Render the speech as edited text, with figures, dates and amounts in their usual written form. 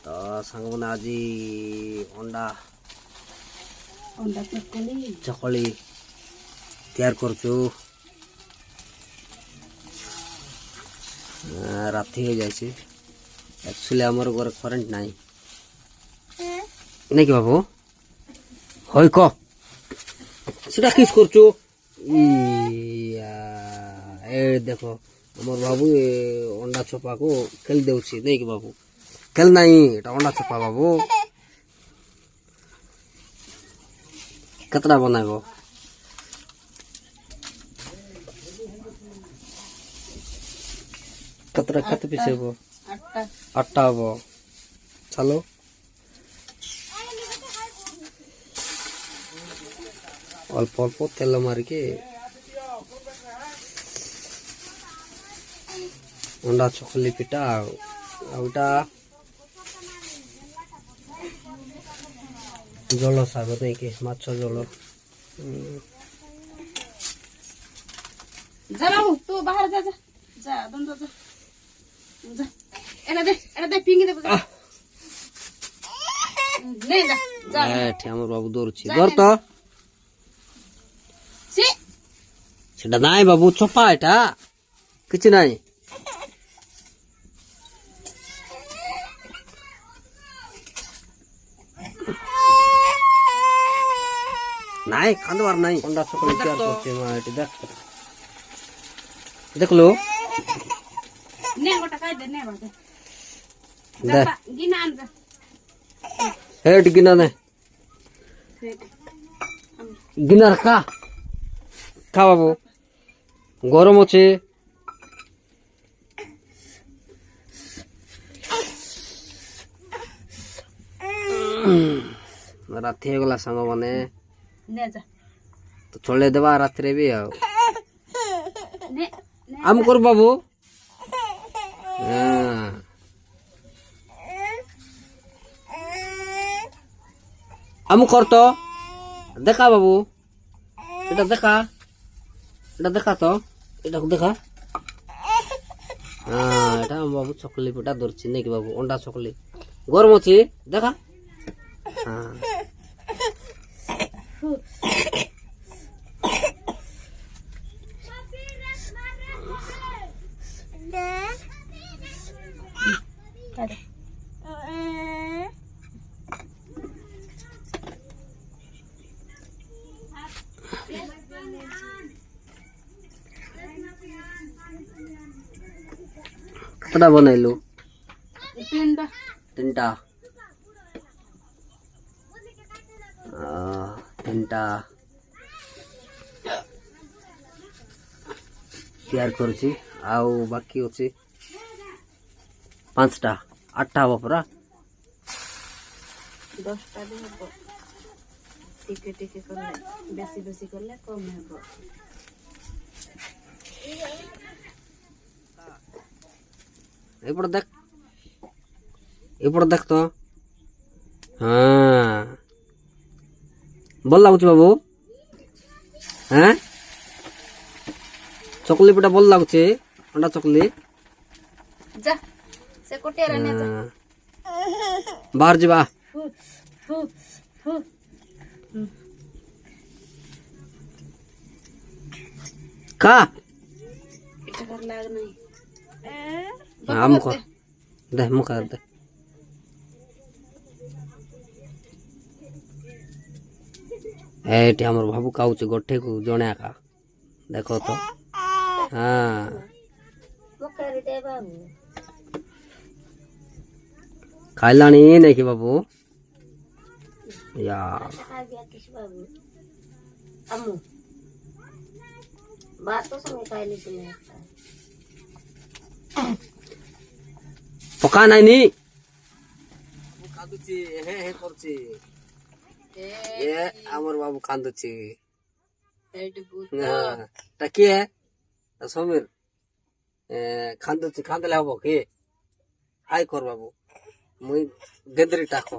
ତ ସାଙ୍ଗମାନେ ଆଜି ଅଣ୍ଡା ଚକଳି ତିଆରି କରୁଛୁ। ରାତି ହେଇଯାଇଛି। ଆକ୍ଚୁଆଲି ଆମର ଘରେ କରେଣ୍ଟ ନାହିଁ ନାଇଁ କି ବାବୁ? ହଇ କ ସେଟା କିସ୍ କରୁଛୁ? ଏ ଦେଖ আমার বাবু অন্ডা চোপাକୁ খেলি দেଉଛି ନାଇକି ବାବୁ? খেল ନାହିଁ এটা ଅଣ୍ଡା ଚୋପା ବାବୁ। କେତେଟା ବନାଇବ? କେତେଟା କେତେ ପିସ୍ ହେବ? 8ଟା ହବ। ଚାଲ ଅଳ୍ପ ଅଳ୍ପ ତେଲ ମାରିକି ଅଣ୍ଡା ଚକଲି ପିଠା ଆଉ ଏଇଟା ଜଳ ଶାଗ ନେଇକି ମାଛ ଜଳ। ତୁ ବାହାର ଯା ଯା ଯା ଦଣ୍ଡ ଯା ଯା ଏଟା ଦେ ପିଙ୍ଗି ଦେ ନେ ଯା ଯା ଏଠି ଆମର ବାବୁ ଦୌড়ୁଛି। ଧର ତ ସେଟା ନାଇଁ ବାବୁ, ଚୋପା ଏଟା କିଛି ନାହିଁ। ନାଇଁ କାନ୍ଦବାର ନାଇଁ। ଅଣ୍ଡା ଚକଲି ତିଆରି କରୁଛି ମା ଏଠି ଦେখ ଦେଖିଲୁ ନେ ଗୋଟା ଖାଇ ଦେ ନେ ବାଟେ ଦେ ଗିନା ଆନ ଯା ହେଠି ଗିନା ନେ ଗିନାର ଖା ଖା ବାବୁ, ଗରମ ଅଛି। ରାତି ହେଇଗଲା ସାଙ୍ଗମାନେ, ନେ ଯା ତ ଚଳେଇ ଦେବା ରାତିରେ ବି ଆଉ ଆମ କରୁ ବାବୁ। ଆମ କର ତ ଦେଖା ବାବୁ, এটা দেখা, এটা দেখা তো, এটা দেখা। এটা বাবু চকলি পিঠা ধরছি নাকি বাবু? অন্ডা চকলি গরম ଅଛି দেখা। କେତେଟା ବନେଇଲୁ? ତିନିଟା ତିଆରି କରୁଛି। ଆଉ ବାକି ଅଛି 5ଟା 8ଟା ହବ ପରା। 10ଟା ବି ହବ। ଟିକେ ଟିକେ କଲେ ବେଶୀ ବେଶୀ କଲେ କମ ହେବ। ଏପଟେ ଦେଖ, ଏପଟେ ଦେଖ ତ। ଭଲ ଲାଗୁଛି ବାବୁ? ଚକଲି ପିଠା ଭଲ ଲାଗୁଛି? ଅଣ୍ଡା ଚକଲି ଯା ସେ କୋଟିଆରେ ନେ ଯା ବାହାର ଯିବା। ଖା ଏଟା ଭଲ ଲାଗ ନାହିଁ। ମୁଖ ଦେ, ମୁଖ ଦେ। ଏଠି ଆମର ବାବୁ ଖାଉଛି ଗୋଟେକୁ ଜଣେ ଏକା। ଦେଖ ତ। ଖାଇଲାଣି ନାଇକି ବାବୁ? ପକା ନାଇନି କାନ୍ଦୁଛି, ହେ ହେ କରୁଛି। ଆମର ବାବୁ କାନ୍ଦୁଛି। କିଏ ସମୀର କାନ୍ଦୁଛି? କାନ୍ଦିଲେ ହବ କି? ହାଇ କର ବାବୁ, ମୁଇଁ ଗେଦରି ଟାକ